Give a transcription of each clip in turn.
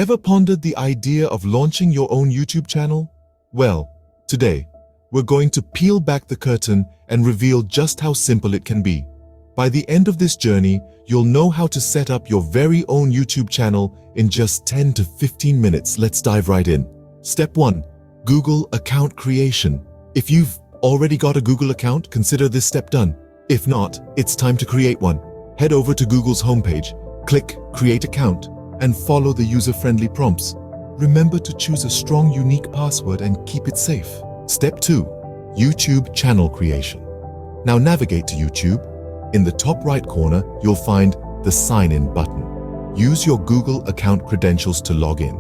Ever pondered the idea of launching your own YouTube channel? Well, today, we're going to peel back the curtain and reveal just how simple it can be. By the end of this journey, you'll know how to set up your very own YouTube channel in just 10 to 15 minutes. Let's dive right in. Step 1. Google account creation. If you've already got a Google account, consider this step done. If not, it's time to create one. Head over to Google's homepage, click Create Account, and follow the user-friendly prompts. Remember to choose a strong, unique password and keep it safe. Step 2. YouTube channel creation. Now navigate to YouTube. In the top right corner, you'll find the Sign In button. Use your Google account credentials to log in.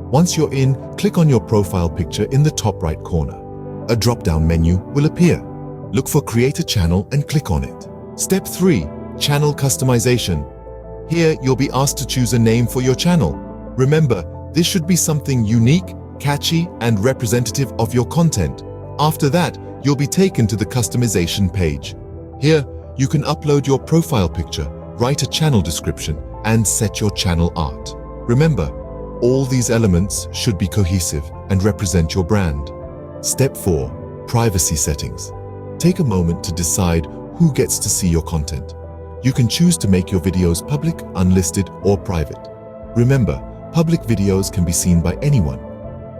Once you're in, click on your profile picture in the top right corner. A drop-down menu will appear. Look for Create a Channel and click on it. Step 3. Channel customization. Here, you'll be asked to choose a name for your channel. Remember, this should be something unique, catchy, and representative of your content. After that, you'll be taken to the customization page. Here, you can upload your profile picture, write a channel description, and set your channel art. Remember, all these elements should be cohesive and represent your brand. Step 4. Privacy settings. Take a moment to decide who gets to see your content. You can choose to make your videos public, unlisted, or private. Remember, public videos can be seen by anyone.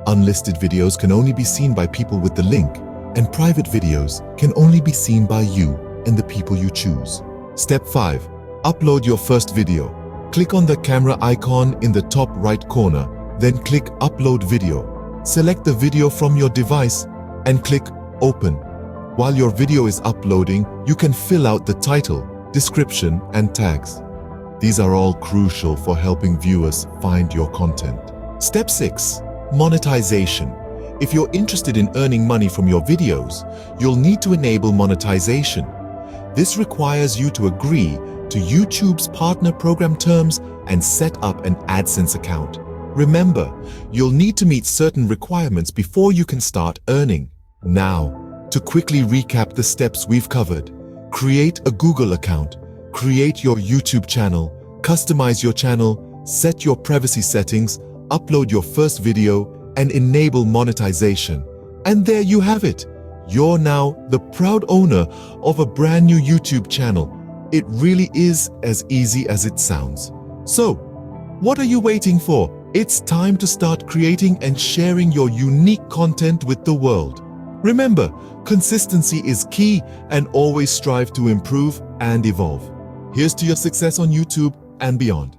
Unlisted videos can only be seen by people with the link, and private videos can only be seen by you and the people you choose. Step 5. Upload your first video. Click on the camera icon in the top right corner, then click Upload Video. Select the video from your device and click Open. While your video is uploading, you can fill out the title, description, and tags. These are all crucial for helping viewers find your content. Step 6. Monetization. If you're interested in earning money from your videos, you'll need to enable monetization. This requires you to agree to YouTube's partner program terms and set up an AdSense account. Remember, you'll need to meet certain requirements before you can start earning. Now, to quickly recap the steps we've covered: create a Google account, create your YouTube channel, customize your channel, set your privacy settings, upload your first video, and enable monetization. And there you have it. You're now the proud owner of a brand new YouTube channel. It really is as easy as it sounds. So, what are you waiting for? It's time to start creating and sharing your unique content with the world. Remember, consistency is key, and always strive to improve and evolve. Here's to your success on YouTube and beyond.